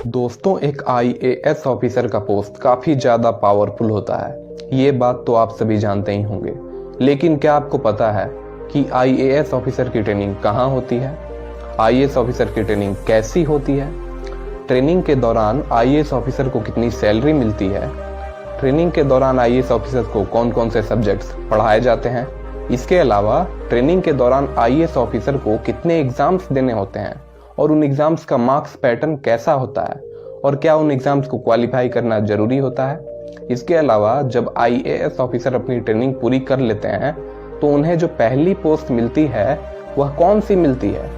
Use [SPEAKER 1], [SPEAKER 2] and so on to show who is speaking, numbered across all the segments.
[SPEAKER 1] दोस्तों, एक IAS officer का पोस्ट काफ़ी ज़्यादा पावरफुल होता है। ये बात तो आप सभी जानते ही होंगे। लेकिन क्या आपको पता है कि आईएएस ऑफिसर की ट्रेनिंग कहाँ होती है? आईएएस ऑफिसर की ट्रेनिंग कैसी होती है? ट्रेनिंग के दौरान आईएएस ऑफिसर को कितनी सैलरी मिलती है? ट्रेनिंग के दौरान आईएएस ऑफिसर को कौन कौन से सब्जेक्ट्स पढ़ाए जाते हैं? इसके अलावा ट्रेनिंग के दौरान आईएएस ऑफिसर को कितने एग्जाम्स देने होते हैं और उन एग्जाम्स का मार्क्स पैटर्न कैसा होता है और क्या उन एग्जाम्स को क्वालिफाई करना जरूरी होता है? इसके अलावा जब आईएएस ऑफिसर अपनी ट्रेनिंग पूरी कर लेते हैं तो उन्हें जो पहली पोस्ट मिलती है वह कौन सी मिलती है?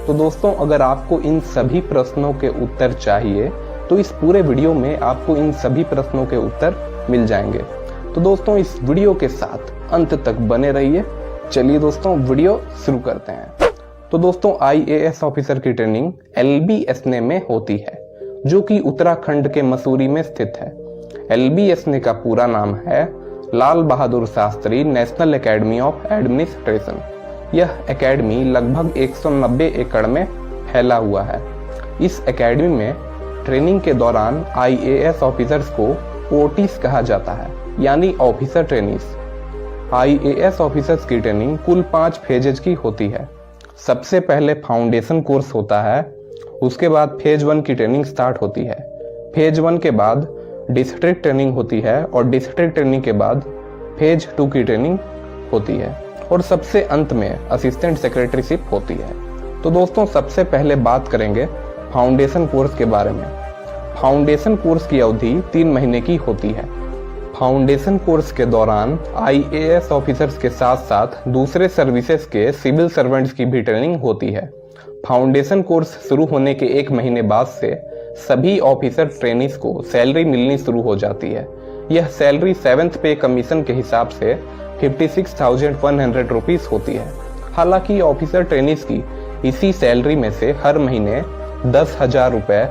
[SPEAKER 1] तो दोस्तों, अगर आपको इन सभी प्रश्नों के उत्तर चाहिए तो इस पूरे वीडियो में आपको इन सभी प्रश्नों के उत्तर मिल जाएंगे। तो दोस्तों, इस वीडियो के साथ अंत तक बने रहिए। चलिए दोस्तों, वीडियो शुरू करते हैं। तो दोस्तों, आईएएस ऑफिसर की ट्रेनिंग एलबीएसने में होती है, जो कि उत्तराखंड के मसूरी में स्थित है। एलबीएसने का पूरा नाम है Lal Bahadur Shastri National Academy of Administration. यह एकेडमी लगभग 190 एकड़ में फैला हुआ है। इस एकेडमी में ट्रेनिंग के दौरान आईएएस ऑफिसर्स को ओटीस कहा जाता है, यानी ऑफिसर ट्रेनीज। आईएएस ऑफिसर्स की ट्रेनिंग कुल 5 फेजेज की होती है। सबसे पहले फाउंडेशन कोर्स होता है, उसके बाद फेज 1 की ट्रेनिंग स्टार्ट होती है। फेज 1 के बाद डिस्ट्रिक्ट ट्रेनिंग होती है और डिस्ट्रिक्ट ट्रेनिंग के बाद फेज 2 की ट्रेनिंग होती है और सबसे अंत में असिस्टेंट सेक्रेटरीशिप होती है। तो दोस्तों, सबसे पहले बात करेंगे फाउंडेशन कोर्स के बारे में। फाउंडेशन कोर्स की अवधि 3 महीने की होती है। फाउंडेशन कोर्स के दौरान आईएएस ऑफिसर्स के साथ साथ दूसरे सर्विसेज के सिविल सर्वेंट्स की भी ट्रेनिंग होती है। फाउंडेशन कोर्स शुरू होने के 1 महीने बाद से सभी ऑफिसर ट्रेनीज को सैलरी मिलनी शुरू हो जाती है। यह सैलरी 7th पे कमीशन के हिसाब से 56,100 रुपीज होती है। हालांकि ऑफिसर ट्रेनीज की इसी सैलरी में से हर महीने 10,000 रुपए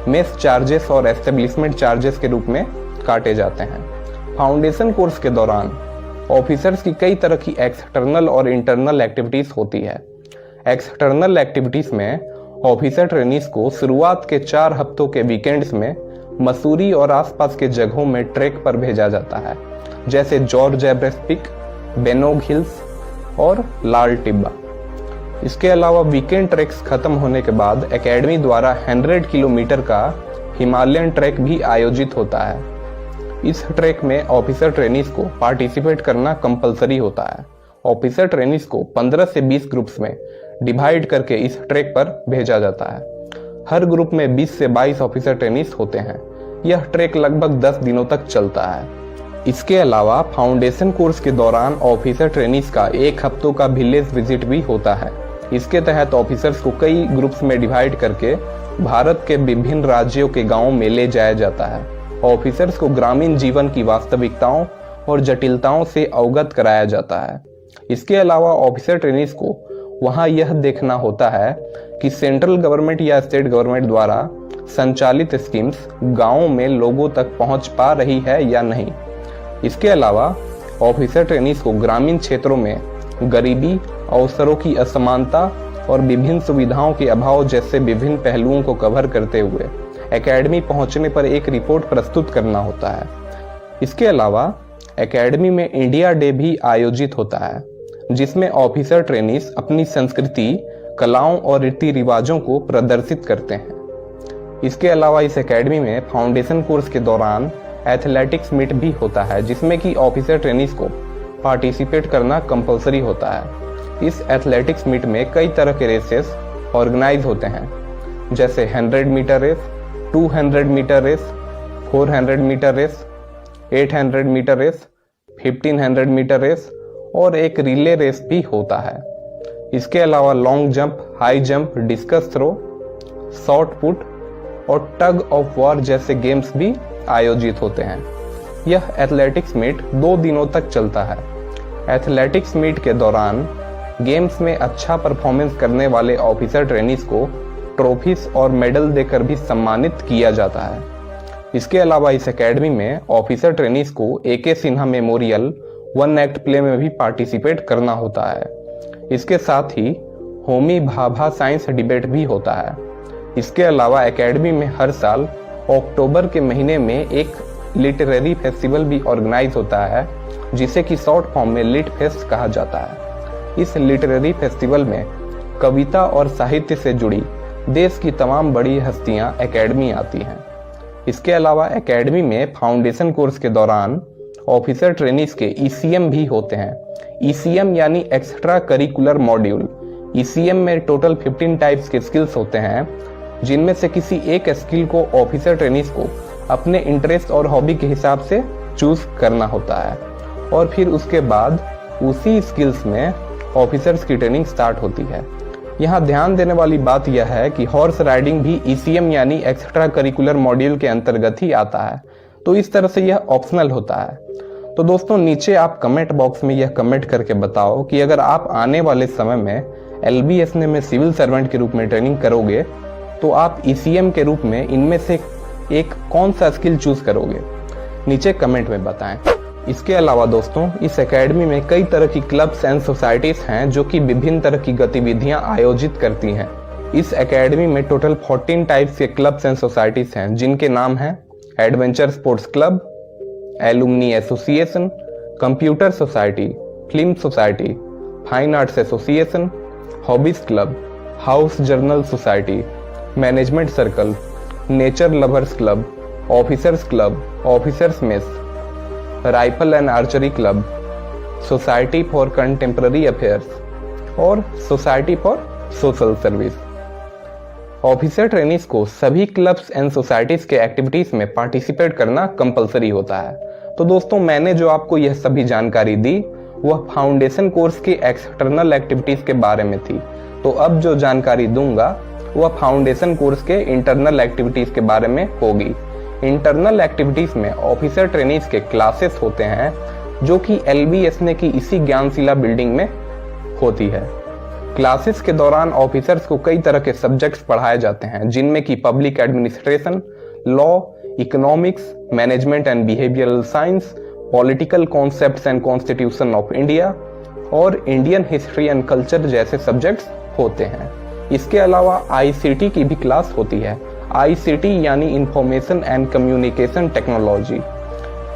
[SPEAKER 1] मेस चार्जेस और एस्टेब्लिशमेंट चार्जेस के रूप में काटे जाते हैं। फाउंडेशन कोर्स के दौरान ऑफिसर्स की कई तरह की एक्सटर्नल और इंटरनल एक्टिविटीज होती है। एक्सटर्नल एक्टिविटीज में ऑफिसर ट्रेनीज को शुरुआत के 4 हफ्तों के वीकेंड्स में मसूरी और आसपास के जगहों में ट्रैक पर भेजा जाता है, जैसे George Everest peak, Benog hills और लाल टिब्बा। इसके अलावा वीकेंड ट्रैक्स खत्म होने के बाद एकेडमी द्वारा 100 किलोमीटर का हिमालयन ट्रैक भी आयोजित होता है। इस ट्रैक में ऑफिसर ट्रेनीज को पार्टिसिपेट करना कंपलसरी होता है। ऑफिसर ट्रेनीज को 15 से 20 ग्रुप्स में डिवाइड करके इस ट्रैक पर भेजा जाता है। हर ग्रुप में 20 से 22 ऑफिसर ट्रेनीज होते हैं। यह ट्रैक लगभग 10 दिनों तक चलता है। इसके अलावा फाउंडेशन कोर्स के दौरान ऑफिसर ट्रेनीज का 1 हफ्तों का विलेज विजिट भी होता है। इसके तहत ऑफिसर्स को कई ग्रुप्स में डिवाइड करके भारत के विभिन्न राज्यों के गाँव में ले जाया जाता है। ऑफिसर्स को ग्रामीण जीवन की वास्तविकताओं और जटिलताओं से अवगत कराया जाता है। इसके अलावा ऑफिसर ट्रेनीज को वहां यह देखना होता है कि सेंट्रल गवर्नमेंट या स्टेट गवर्नमेंट द्वारा संचालित स्कीम्स गांवों में लोगों तक पहुंच पा रही है या नहीं। इसके अलावा ऑफिसर ट्रेनीज को ग्रामीण क्षेत्रों में गरीबी, अवसरों की असमानता और विभिन्न सुविधाओं के अभाव जैसे विभिन्न पहलुओं को कवर करते हुए एकेडमी पहुंचने पर एक रिपोर्ट प्रस्तुत करना होता है। इसके अलावा एकेडमी में इंडिया डे भी आयोजित होता है, जिसमें ऑफिसर ट्रेनीज अपनी संस्कृति, कलाओं और रीति रिवाजों को प्रदर्शित करते हैं। इसके अलावा इस एकेडमी में फाउंडेशन कोर्स के दौरान एथलेटिक्स मीट भी होता है, जिसमें कि ऑफिसर ट्रेनीज को पार्टिसिपेट करना कंपलसरी होता है। इस एथलेटिक्स मीट में कई तरह के रेसेस ऑर्गेनाइज होते हैं, जैसे 100 metre race, 200 metre race, 400 metre race, 800 metre race, 1500 metre race और एक रिले रेस भी होता है। इसके अलावा long jump, high jump, discus throw, shot put और टग ऑफ वॉर जैसे गेम्स भी आयोजित होते हैं। यह एथलेटिक्स मीट 2 दिनों तक चलता है। एथलेटिक्स मीट के दौरान गेम्स में अच्छा परफॉर्मेंस करने वाले ऑफिसर ट्रेनीज को ट्रॉफीज और मेडल देकर भी सम्मानित किया जाता है। इसके अलावा इस एकेडमी में ऑफिसर ट्रेनीज को एके सिन्हा मेमोरियल 1 एक्ट प्ले में भी पार्टिसिपेट करना होता है। इसके साथ ही होमी भाभा साइंस डिबेट भी होता है। इसके अलावा एकेडमी में हर साल अक्टूबर के महीने में एक लिटरेरी फेस्टिवल भी ऑर्गेनाइज होता है, जिसे कि शॉर्ट फॉर्म में लिट फेस्ट कहा जाता है। इस लिटरेरी फेस्टिवल में कविता और साहित्य से जुड़ी देश की तमाम बड़ी हस्तियां एकेडमी आती हैं। इसके अलावा एकेडमी में फाउंडेशन कोर्स के दौरान ऑफिसर ट्रेनीज के ECM भी होते हैं। ECM यानी एक्स्ट्रा करिकुलर मॉड्यूल। ECM में टोटल 15 टाइप्स के स्किल्स होते हैं, जिनमें से किसी एक स्किल को ऑफिसर ट्रेनीज को अपने इंटरेस्ट और हॉबी के हिसाब से चूज करना होता है और फिर उसके बाद उसी स्किल्स में ऑफिसर्स की ट्रेनिंग स्टार्ट होती है। यहाँ ध्यान देने वाली बात यह है कि हॉर्स राइडिंग भी ECM यानी एक्स्ट्रा करिकुलर मॉड्यूल के अंतर्गत ही आता है, तो इस तरह से यह ऑप्शनल होता है। तो दोस्तों नीचे आप कमेंट बॉक्स में यह कमेंट करके बताओ कि अगर आप आने वाले समय में LBSN में सिविल सर्वेंट के रूप में ट्रेनिंग करोगे तो आप ECM के रूप में इनमें से एक कौन सा स्किल चूज करोगे, नीचे कमेंट में बताएं। इसके अलावा दोस्तों इस एकेडमी में कई तरह की क्लब्स एंड सोसाइटीज हैं जो कि विभिन्न तरह की गतिविधियां आयोजित करती हैं। इस एकेडमी में टोटल 14 टाइप्स के क्लब्स एंड सोसाइटीज हैं, जिनके नाम हैं adventure sports club, alumni association, computer society, film society, fine arts association, hobbies club, house journal society, management circle, nature lovers club, officers club, officers mess, rifle and archery club, society for contemporary affairs और society for social service. Officer trainees को सभी clubs and societies के activities में participate करना compulsory होता है। तो दोस्तों मैंने जो आपको यह सभी जानकारी दी वह फाउंडेशन कोर्स की एक्सटर्नल एक्टिविटीज के बारे में थी। तो अब जो जानकारी दूंगा वह फाउंडेशन कोर्स के इंटरनल एक्टिविटीज के बारे में होगी। इंटरनल एक्टिविटीज में ऑफिसर ट्रेनीज के क्लासेस होते हैं जो कि LBSN की इसी ज्ञानशिला बिल्डिंग में होती है। क्लासेस के दौरान ऑफिसर्स को कई तरह के सब्जेक्ट्स पढ़ाए जाते हैं, जिनमें कि public administration, law, economics, management and behavioural science, political concepts and constitution of India और इंडियन हिस्ट्री एंड कल्चर जैसे सब्जेक्ट्स होते हैं। इसके अलावा ICT की भी क्लास होती है। ICT यानी इंफॉर्मेशन एंड कम्युनिकेशन टेक्नोलॉजी।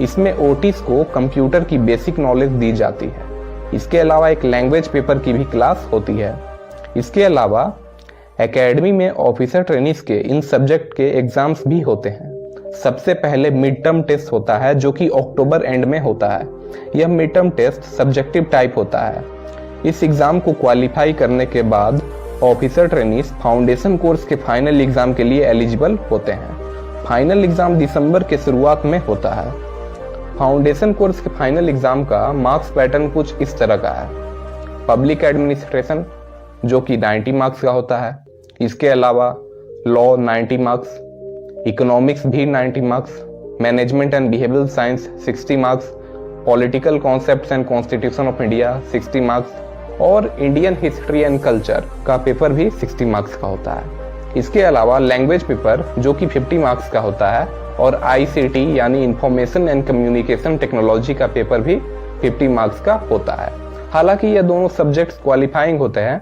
[SPEAKER 1] इसमें OTs को कंप्यूटर की बेसिक नॉलेज दी जाती है। इसके अलावा एक लैंग्वेज पेपर की भी क्लास होती है। इसके अलावा एकेडमी में ऑफिसर ट्रेनीज के इन सब्जेक्ट के एग्जाम्स भी होते हैं। सबसे पहले मिड टर्म टेस्ट होता है जो कि अक्टूबर एंड में होता है। यह mid term test subjective type होता है। इस एग्जाम को क्वालिफाई करने के बाद ऑफिसर ट्रेनीज फाउंडेशन कोर्स के फाइनल एग्जाम के लिए एलिजिबल होते हैं। फाइनल एग्जाम दिसंबर के शुरुआत में होता है। फाउंडेशन कोर्स के फाइनल एग्जाम का मार्क्स पैटर्न कुछ इस तरह का है। पब्लिक एडमिनिस्ट्रेशन जो कि 90 मार्क्स का होता है। इसके अलावा लॉ 90 मार्क्स, इकोनॉमिक्स भी 90 marks, management and behavioural science 60 marks, political concepts and constitution of India 60 marks और इंडियन हिस्ट्री एंड कल्चर का पेपर भी 60 मार्क्स का होता है। इसके अलावा लैंग्वेज पेपर जो कि 50 मार्क्स का होता है और ICT यानी इंफॉर्मेशन एंड कम्युनिकेशन टेक्नोलॉजी का पेपर भी 50 मार्क्स का होता है। हालांकि ये दोनों सब्जेक्ट्स क्वालिफाइंग होते हैं।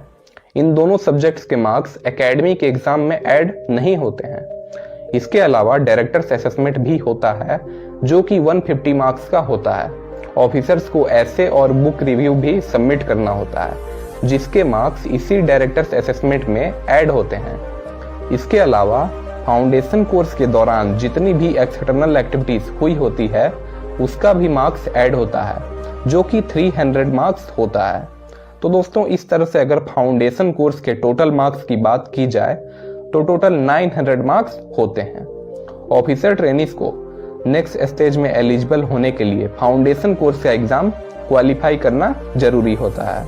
[SPEAKER 1] इन दोनों सब्जेक्ट्स के मार्क्स एकेडमी के एग्जाम में ऐड नहीं होते हैं। इसके अलावा डायरेक्टर्स असेसमेंट भी होता है जो कि 150 मार्क्स का होता है। ऑफिसर्स को ऐसे और बुक रिव्यू भी सबमिट करना होता है, जिसके मार्क्स इसी डायरेक्टर्स असेसमेंट में ऐड होते हैं। इसके अलावा फाउंडेशन कोर्स के दौरान जितनी भी एक्सटर्नल एक्टिविटीज हुई होती है उसका भी मार्क्स ऐड होता है जो कि 300 मार्क्स होता है। तो दोस्तों इस तरह से अगर फाउंडेशन कोर्स के टोटल मार्क्स की बात की जाए तो टोटल 900 मार्क्स होते हैं। ऑफिसर ट्रेनीज को नेक्स्ट स्टेज में एलिजिबल होने के लिए फाउंडेशन कोर्स का एग्जाम क्वालिफाई करना जरूरी होता है।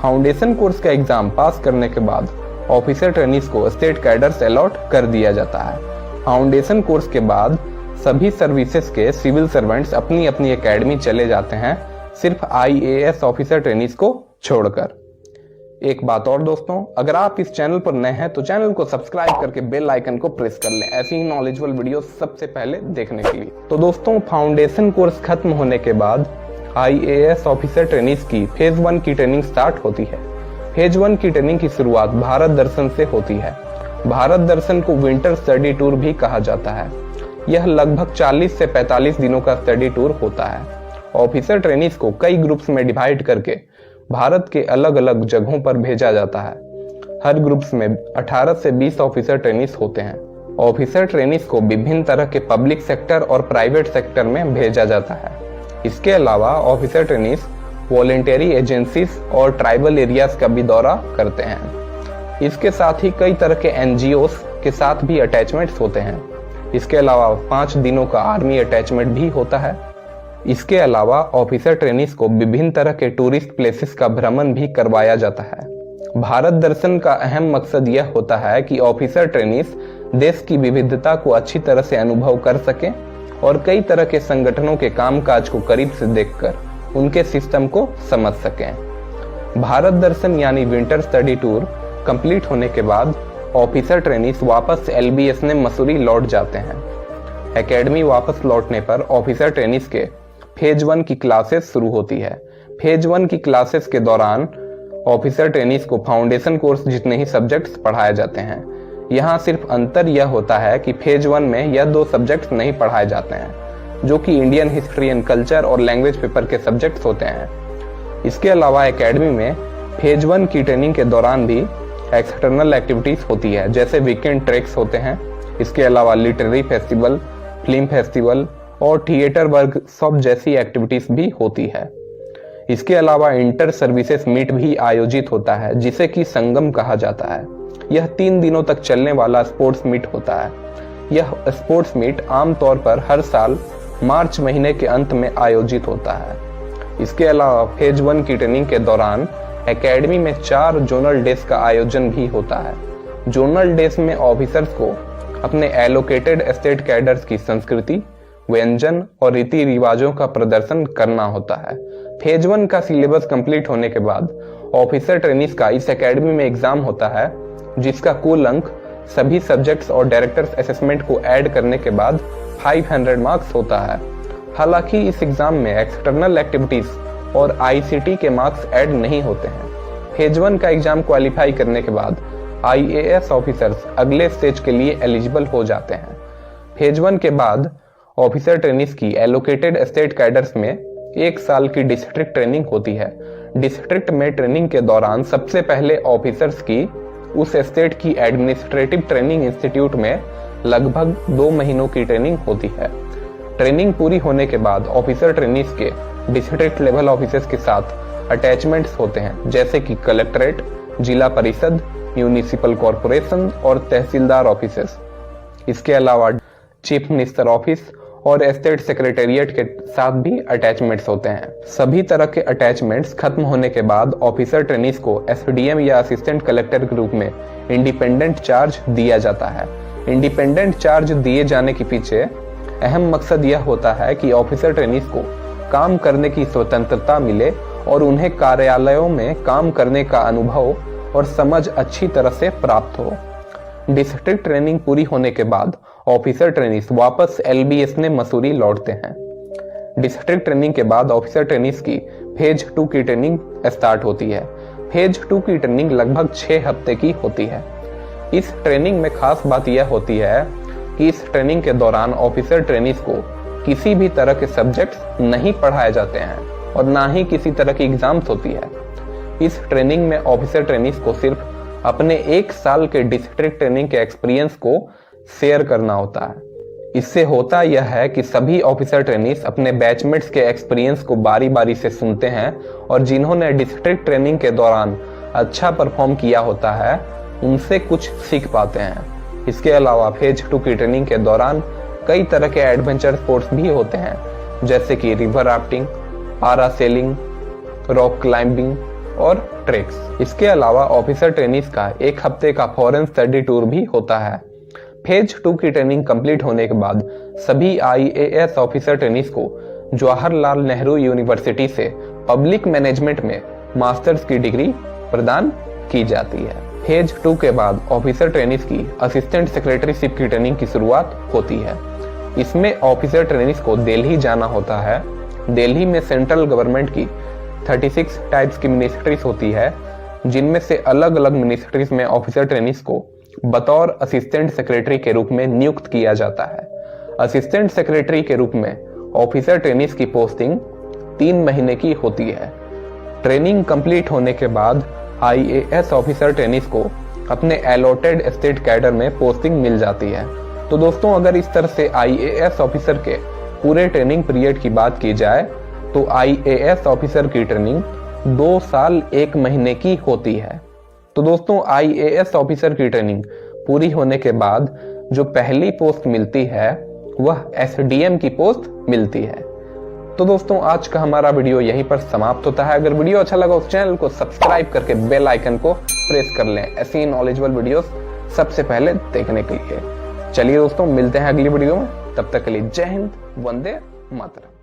[SPEAKER 1] फाउंडेशन कोर्स का एग्जाम पास करने के बाद ऑफिसर ट्रेनीज को स्टेट कैडर्स अलॉट कर दिया जाता है। फाउंडेशन कोर्स के बाद सभी सर्विसेज के सिविल सर्वेंट्स अपनी अपनी एकेडमी चले जाते हैं, सिर्फ IAS ऑफिसर ट्रेनीज को छोड़कर। एक बात और दोस्तों, अगर आप इस चैनल पर नए हैं तो चैनल को सब्सक्राइब करके बेल आइकन को प्रेस कर लें ऐसी ही नॉलेजेबल वीडियो सबसे पहले देखने के लिए। तो दोस्तों फाउंडेशन कोर्स खत्म होने के बाद IAS ऑफिसर ट्रेनीज की फेज 1 की ट्रेनिंग स्टार्ट होती है। फेज 1 की ट्रेनिंग की शुरुआत भारत दर्शन से होती है। भारत दर्शन को विंटर स्टडी टूर भी कहा जाता है। यह लगभग 40 से 45 दिनों का स्टडी टूर होता है। ऑफिसर ट्रेनीज को कई ग्रुप्स में डिवाइड करके भारत के अलग अलग जगहों पर भेजा जाता है। हर ग्रुप्स में 18 से 20 ऑफिसर ट्रेनीज होते हैं। ऑफिसर ट्रेनीज को विभिन्न तरह के पब्लिक सेक्टर और प्राइवेट सेक्टर में भेजा जाता है। इसके अलावा ऑफिसर ट्रेनीज वॉलेंटरी एजेंसीज और ट्राइबल एरियाज का भी दौरा करते हैं। इसके साथ ही कई तरह के एनजीओस के साथ भी अटैचमेंट्स होते हैं। इसके अलावा 5 दिनों का आर्मी अटैचमेंट भी होता है। इसके अलावा ऑफिसर ट्रेनीज को विभिन्न तरह के टूरिस्ट प्लेसेस का भ्रमण भी करवाया जाता है। भारत दर्शन का अहम मकसद यह होता है कि ऑफिसर ट्रेनीज देश की विविधता को अच्छी तरह से अनुभव कर सकें और कई तरह के संगठनों के कामकाज को करीब से देखकर उनके सिस्टम को समझ सकें। भारत दर्शन यानी विंटर स्टडी टूर कंप्लीट होने के बाद ऑफिसर ट्रेनीज वापस एलबीएस ने मसूरी लौट जाते हैं। एकेडमी वापस लौटने पर ऑफिसर ट्रेनीज के फेज 1 की क्लासेस शुरू होती है। फेज 1 की क्लासेस के दौरान ऑफिसर ट्रेनीज को फाउंडेशन कोर्स जितने ही सब्जेक्ट्स पढ़ाए जाते हैं। यहाँ सिर्फ अंतर यह होता है कि फेज 1 में यह 2 सब्जेक्ट्स नहीं पढ़ाए जाते हैं, जो कि इंडियन हिस्ट्री एंड कल्चर और लैंग्वेज पेपर के सब्जेक्ट्स होते हैं। इसके अलावा एकेडमी में फेज 1 की ट्रेनिंग के दौरान भी एक्सटर्नल एक्टिविटीज होती है, जैसे वीकेंड ट्रैक्स होते हैं। इसके अलावा लिटरेरी फेस्टिवल, फिल्म फेस्टिवल और थिएटर वर्कशॉप जैसी एक्टिविटीज भी होती है। इसके अलावा इंटर सर्विसेज मीट भी आयोजित होता है, जिसे कि संगम कहा जाता है। यह 3 दिनों तक चलने वाला स्पोर्ट्स मीट होता है। यह स्पोर्ट्स मीट आमतौर पर हर साल मार्च महीने के अंत में आयोजित होता है। इसके अलावा फेज 1 की ट्रेनिंग के दौरान एकेडमी में 4 जोनल डेज का आयोजन भी होता है। जोनल डेज में ऑफिसर्स को अपने एलोकेटेड स्टेट कैडर्स की संस्कृति, व्यंजन और रीति रिवाजों का प्रदर्शन करना होता है। फेज 1 का सिलेबस कंप्लीट होने के बाद ऑफिसर ट्रेनीज का इस एकेडमी में एग्जाम होता है, जिसका कुल अंक सभी सब्जेक्ट्स और डायरेक्टर्स असेसमेंट को ऐड करने के बाद 500 मार्क्स होता है। हालांकि इस एग्जाम में एक्सटर्नल एक्टिविटीज और आईसीटी के मार्क्स ऐड नहीं होते हैं। फेज 1 का एग्जाम क्वालिफाई करने के बाद आईएएस ऑफिसर्स अगले स्टेज के लिए एलिजिबल हो जाते हैं। फेज 1 के बाद ऑफिसर ट्रेनीज की एलोकेटेड स्टेट कैडर्स में 1 साल की डिस्ट्रिक्ट ट्रेनिंग होती है। डिस्ट्रिक्ट में ट्रेनिंग के दौरान सबसे पहले ऑफिसर्स की उस स्टेट की एडमिनिस्ट्रेटिव ट्रेनिंग इंस्टीट्यूट में लगभग 2 महीनों की ट्रेनिंग होती है। ट्रेनिंग पूरी होने के बाद ऑफिसर ट्रेनीज के डिस्ट्रिक्ट लेवल ऑफिसर्स के साथ अटैचमेंट्स होते हैं, जैसे कि कलेक्ट्रेट, जिला परिषद, म्यूनिसिपल कॉरपोरेशन और तहसीलदार ऑफिसेस। इसके अलावा चीफ मिनिस्टर ऑफिस और स्टेट सेक्रेटेरिएट के साथ भी अटैचमेंट्स होते हैं। सभी तरह के अटैचमेंट्स खत्म होने के बाद ऑफिसर ट्रेनीज को एसडीएम या असिस्टेंट कलेक्टर के रूप में इंडिपेंडेंट चार्ज दिया जाता है। इंडिपेंडेंट चार्ज दिए जाने के पीछे अहम मकसद यह होता है कि ऑफिसर ट्रेनीज को काम करने की स्वतंत्रता मिले और उन्हें कार्यालयों में काम करने का अनुभव और समझ अच्छी तरह से प्राप्त हो। डिस्ट्रिक्ट ट्रेनिंग पूरी होने के बाद ऑफिसर ट्रेनीज वापस एलबीएस ने मसूरी लौटते हैं। डिस्ट्रिक्ट ट्रेनिंग के बाद ऑफिसर ट्रेनीज की फेज 2 की ट्रेनिंग स्टार्ट होती है। फेज 2 की ट्रेनिंग लगभग 6 हफ्ते की होती है। इस ट्रेनिंग में खास बात यह होती है कि इस ट्रेनिंग के दौरान ऑफिसर ट्रेनीज को किसी भी तरह के सब्जेक्ट्स नहीं पढ़ाए जाते हैं और ना ही किसी तरह की एग्जाम्स होती है। इस ट्रेनिंग में ऑफिसर ट्रेनीज को सिर्फ अपने 1 साल के डिस्ट्रिक्ट ट्रेनिंग के एक्सपीरियंस को शेयर करना होता है। इससे होता यह है कि सभी ऑफिसर ट्रेनीज अपने बैचमेट्स के एक्सपीरियंस को बारी बारी से सुनते हैं और जिन्होंने डिस्ट्रिक्ट ट्रेनिंग के दौरान अच्छा परफॉर्म किया होता है उनसे कुछ सीख पाते हैं। इसके अलावा फेज 2 की ट्रेनिंग के दौरान कई तरह के एडवेंचर स्पोर्ट्स भी होते हैं, जैसे कि river rafting, parasailing, rock climbing और ट्रेक्स। इसके अलावा ऑफिसर ट्रेनीज का 1 हफ्ते का फॉरेन स्टडी टूर भी होता है। फेज 2 की ट्रेनिंग कंप्लीट होने के बाद सभी आईएएस ऑफिसर ट्रेनीज को जवाहरलाल नेहरू यूनिवर्सिटी से पब्लिक मैनेजमेंट में मास्टर्स की डिग्री प्रदान की जाती है। फेज 2 के बाद ऑफिसर ट्रेनीज की असिस्टेंट सेक्रेटरीशिप की ट्रेनिंग की शुरुआत होती है। इसमें ऑफिसर ट्रेनीज को दिल्ली जाना होता है। दिल्ली में सेंट्रल गवर्नमेंट की 36 टाइप्स की मिनिस्ट्रीज होती है, जिनमें से अलग अलग मिनिस्ट्रीज में ऑफिसर ट्रेनीज को बतौर असिस्टेंट सेक्रेटरी के रूप में नियुक्त किया जाता है। असिस्टेंट सेक्रेटरी के रूप में ऑफिसर ट्रेनीज की पोस्टिंग 3 महीने की होती है। ट्रेनिंग कंप्लीट होने के बाद आईएएस ऑफिसर ट्रेनीज को अपने अलॉटेड स्टेट कैडर में पोस्टिंग मिल जाती है। तो दोस्तों, अगर इस तरह से आईएएस ऑफिसर के पूरे ट्रेनिंग पीरियड की बात की जाए तो आईएएस ऑफिसर की ट्रेनिंग 2 साल 1 महीने की होती है। तो दोस्तों, आईएएस ऑफिसर की ट्रेनिंग पूरी होने के बाद जो पहली पोस्ट मिलती है वह एसडीएम की पोस्ट मिलती है। तो दोस्तों, आज का हमारा वीडियो यहीं पर समाप्त होता है। अगर वीडियो अच्छा लगा उस चैनल को सब्सक्राइब करके बेल आइकन को प्रेस कर लें ऐसी नॉलेजेबल वीडियोस सबसे पहले देखने के लिए। चलिए दोस्तों, मिलते हैं अगली वीडियो में। तब तक के लिए जय हिंद, वंदे मातरम।